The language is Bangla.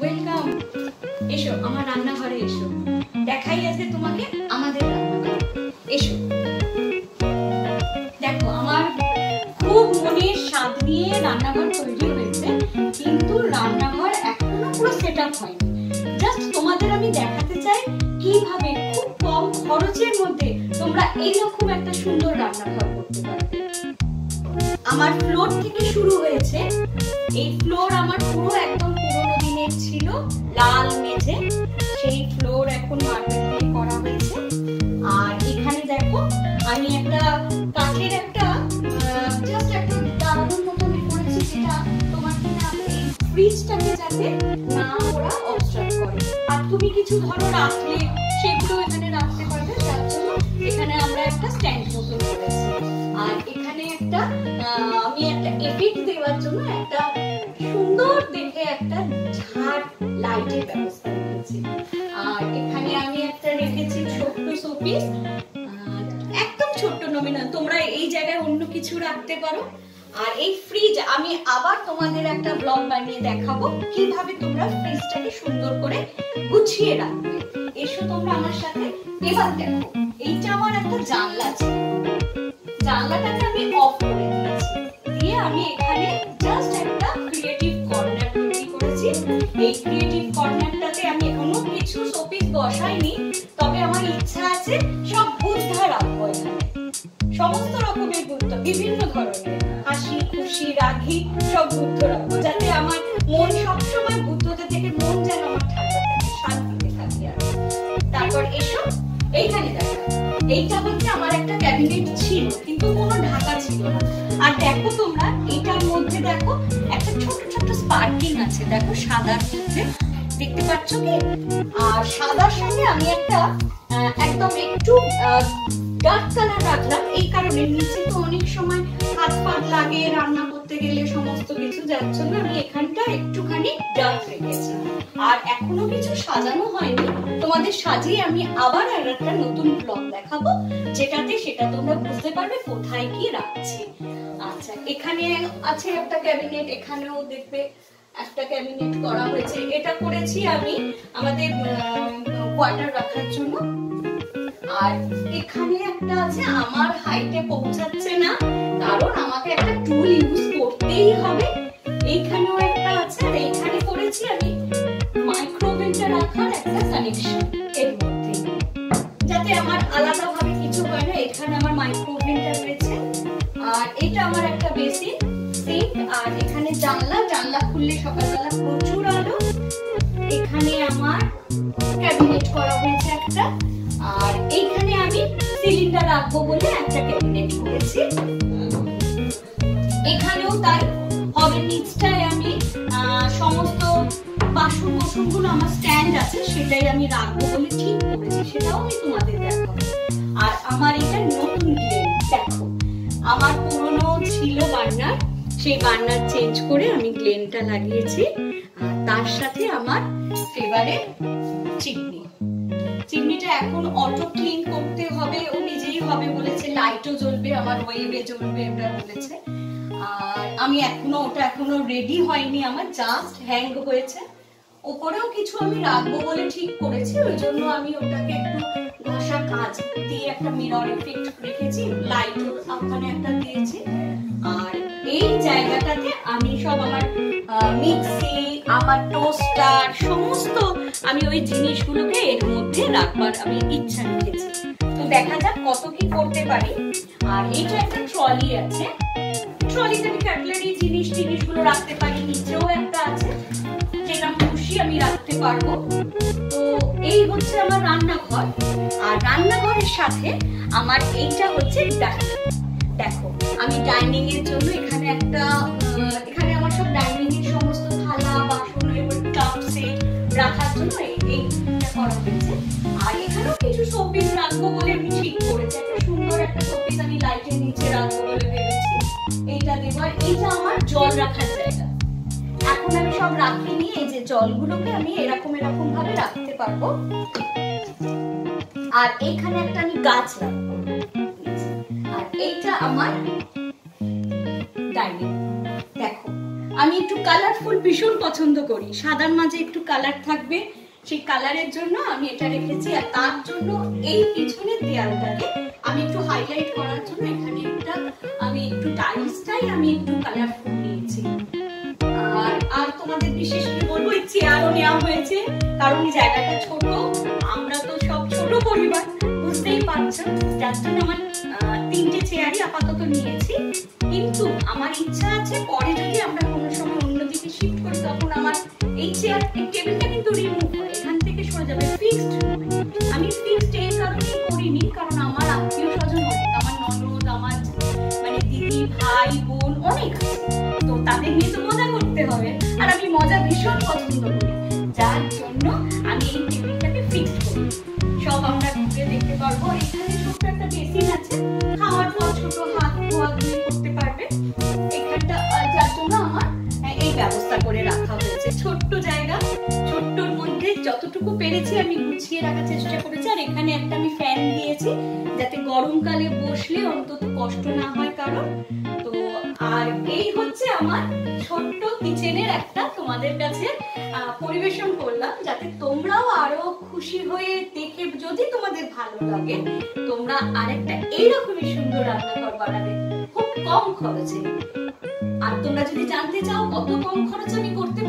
ওয়েলকাম, এসো আমার রান্নাঘরে এসো, দেখাই আজকে তোমাকে আমাদের রান্নাঘর। এসো, দেখো আমার খুব মনের স্বাদ নিয়ে রান্নাঘর তৈরি হয়েছে, কিন্তু রান্নাঘর এখনো পুরো সেট আপ হয়নি। জাস্ট তোমাদের আমি দেখাতে চাই কিভাবে খুব কম খরচের মধ্যে তোমরা এইরকম একটা সুন্দর রান্নাঘর করতে পারবে। আমার ফ্লোর থেকে শুরু হয়েছে। এই ফ্লোর আমার পুরো একদম পুরোনো দিনের ছিল, লাল মেঝে। সেই ফ্লোর এখন মার্বেল দিয়ে করা হয়েছে। আর এখানে দেখো আমি একটা কাঠের একটা জাস্ট একটা দারুণ মতন করেছি, যেটা তোমার কিনা এই ফ্রিজটাকে যাতে না ওরা অবস্ট্রাক্ট করে। আর তুমি কিছু ধরো রাখলে সেগুলো এখানে রাখতে পারবে, যার জন্য এখানে আমরা একটা স্ট্যান্ড মতন করেছি। আর এখানে একটা আমি একটা এফেক্ট দেওয়ার জন্য একটা সুন্দর দেখে একটা ঝাড় লাইটের ব্যবস্থা করেছি। আর এখানে আমি একটা রেখেছি ছোট্ট শোপিস, একদম ছোট্ট নমিনাল, তোমরা এই জায়গায় অন্য কিছু রাখতে পারো। আর এই ফ্রিজ আমি আবার তোমাদের একটা ব্লগ বানিয়ে দেখাবো কিভাবে তোমরা ফ্রিজটাকে সুন্দর করে গুছিয়ে রাখবে। এসো তোমরা আমার সাথে। এবার দেখো এইটা আমার একটা জানলা ছিল, জানলাটাকে আমি অফ করে দিয়েছি, দিয়ে আমি এখানে জাস্ট একটা ক্রিয়েটিভ কর্নার তৈরি করেছি। এই ক্রিয়েটিভ কর্নারটাতে আমি এখনো কিছু শোপিস বসাইনি, তবে আমার ইচ্ছা আছে সব বুদ্ধা রাখবো এখানে, সমস্ত রকমের বুদ্ধ, বিভিন্ন ধরনের হাসি খুশি রাগি সব বুদ্ধ রাখবো, যাতে আমার মন সবসময় বুদ্ধদের থেকে মন যেন আমার ঠান্ডা থাকে, শান্তিতে থাকে। আর তারপর এসো এইখানে দেখো, এইটা হচ্ছে আমার একটা ক্যাবিনেট ছিল, কিন্তু কোনো ঢাকা ছিল না। আর দেখো তোমরা এটার মধ্যে দেখো একটা ছোট ছোট স্পার্কিং আছে, দেখো সাদার মধ্যে, দেখতে পাচ্ছ কি? আর সাদার সঙ্গে আমি একটা একদম একটু ডার্ক কালার রাখলাম, এই কারণে নিচে তো অনেক সময় হাত পাত লাগে রান্না করতে গেলে সমস্ত কিছু, যার জন্য আমি এখানটা একটুখানি ডার্ক রেখেছি। আর এখনো কিছু সাজানো হয়নি, তোমাদের সাজিয়ে আমি আবার একটা নতুন ব্লগ দেখাবো, যেটাতে সেটা তোমরা বুঝতে পারবে কোথায় কি রাখছি। আচ্ছা, এখানে আছে একটা ক্যাবিনেট, এখানেও দেখবে একটা ক্যাবিনেট করা হয়েছে। এটা করেছি আমি আমাদের কোয়ার্টার রাখার জন্য। আর এখানে একটা আছে, আমার হাইটে পৌঁছাচ্ছে না, কারণ আমাকে একটা টুল ইউজ করতেই হবে। এইখানেও একটা আছে, আর এইখানে করেছি আমি মাইক্রোওয়েভটা রাখার একটা কানেকশন এর মধ্যে, যাতে আমার আলাদা ভাবে কিছু হয় না। এখানে আমার মাইক্রোওয়েভটা রয়েছে। আর এটা আমার একটা বেসিন সিঙ্ক। আর এখানে জানলা, জানলা খুললে সকালবেলা প্রচুর আলো। এখানে আমার ক্যাবিনেট করা হয়েছে একটা। আর এইখানে আমি সিলিন্ডার রাখবো বলে একটা ক্যাবিনেট করেছি। এখানেও তাই হবে, নিচটায় আমি সমস্ত বাসন বাসনগুলো আমার স্ট্যান্ড আছে, সেটাই আমি রাখবো বলে ঠিক করেছি, সেটাও আমি তোমাদের দেখাবো। আর আমার এটা নতুন গ্লেন, দেখো আমার পুরনো ছিল বার্নার, সেই বার্নার চেঞ্জ করে আমি গ্লেনটা লাগিয়েছি। আর তার সাথে আমার ফেভারিট চিমনি, চিমনিটা এখন অটো ক্লিন করতে হবে, ও নিজেই হবে বলেছে, লাইটও জ্বলবে, আমার ওয়েবে জ্বলবে এটা বলেছে। আর আমি এখনো রেডি হয়নি, আমার জাস্ট হ্যাং হয়েছে। ওপরেও কিছু আমি রাখবো বলে ঠিক করেছি, ওই জন্য আমি ওটাকে একটু ঘষা কাঁচ দিয়ে একটা মিরর এফেক্ট রেখেছি, লাইট ওখানে একটা দিয়েছি। আর এই জায়গাটাতে আমি সব আমার মিক্সি, আমার টোস্টার, সমস্ত আমি ওই জিনিসগুলোকে এর মধ্যে রাখবার আমি ইচ্ছা রেখেছি। তো দেখা যাক কত কি করতে পারি। আর এইটা একটা ট্রলি আছে, ট্রলিতে আমি কাটলারি জিনিসগুলো রাখতে পারি। নিচেও একটা আছে, যেটা খুশি আমি রাখতে পারবো। তো এই হচ্ছে আমার রান্নাঘর। আর রান্নাঘরের সাথে আমার এইটা হচ্ছে ডাইনিং। দেখো আমি ডাইনিং এর জন্য এখানে একটা এখানে আমার সব ডাইনিং এর সমস্ত থালা বাসন এবং কাপ সেট রাখার জন্য এইটা করা হয়েছে। আর এখানেও কিছু শোপিস রাখবো বলে আমি ঠিক করেছি, একটা সুন্দর একটা শোপিস আমি লাইটের নিচে রাখবো বলে ভেবেছি, এইটা দেবো। আর এইটা আমার জল রাখার জায়গা, এখন আমি সব রাখিনি, এই যে জলগুলোকে আমি এরকম ভাবে রাখতে পারবো। আর এইখানে একটা আমি গাছ রাখবো। আর এইটা আমার ডাইনিং। দেখো আমি একটু কালারফুল ভীষণ পছন্দ করি, সাদার মাঝে একটু কালার থাকবে, সেই কালারের জন্য আমি এটা রেখেছি। আর তার জন্য এই পিছনের দেয়ালটাকে আমি একটু হাইলাইট করার জন্য এখানে আমি একটু টাইলসটাই আমি একটু কালারফুল নিয়েছি। আর তোমাদের বিশেষ করে বলবো এই চেয়ারও নেওয়া হয়েছে, কারণ এই জায়গাটা ছোট, আমরা তো সব ছোট পরিবার বুঝতেই পারছো, যার জন্য আমার 3টে চেয়ারই আপাতত নিয়েছি। কিন্তু আমার ইচ্ছা আছে পরে যদি আমরা কোনো সময় অন্যদিকে শিফট করি তখন আমার এই চেয়ার টেবিলটা কিন্তু রিমুভ করে এখান থেকে সরে যাবে ফিক্সড রুমে। আমি ফিক্সড এই কারণে করিনি, কারণ আমার আত্মীয় স্বজন অনেক, আমার ননদ, আমার মানে দিদি, ভাই, বোন অনেক আছে, তো তাদের নিয়ে তো মজা করতে হবে, আর আমি মজা ভীষণ পছন্দ করি, যার জন্য আমি এই টেবিলটাকে ফিক্সড করি। সব আমরা ঘুরে দেখতে পারবো। এখানে ছোট্ট একটা বেসিন আছে, খাওয়ার পর ছোট হাত ধোয়াধুয়ি করতে পারবে এখানটা, যার জন্য আমার এই ব্যবস্থা করে রাখা হয়েছে। ছোট্ট জায়গা, ছোট্টর মধ্যে যতটুকু পেরেছি আমি গুছিয়ে রাখার চেষ্টা করেছি। আর এখানে একটা আমি ফ্যান দিয়েছি যাতে গরমকালে বসলে অন্তত কষ্ট না হয় কারণ। তো আর এই হচ্ছে আমার ছোট্ট কিচেনের একটা তোমাদের কাছে পরিবেশন করলাম, যাতে তোমরাও আরো খুশি হয়ে দেখে, যদি তোমাদের ভালো লাগে তোমরা আরেকটা এইরকমই সুন্দর রান্নাঘর বানাবে খুব কম খরচে। আর তোমরা যদি জানতে চাও কত কম খরচে আমি করতে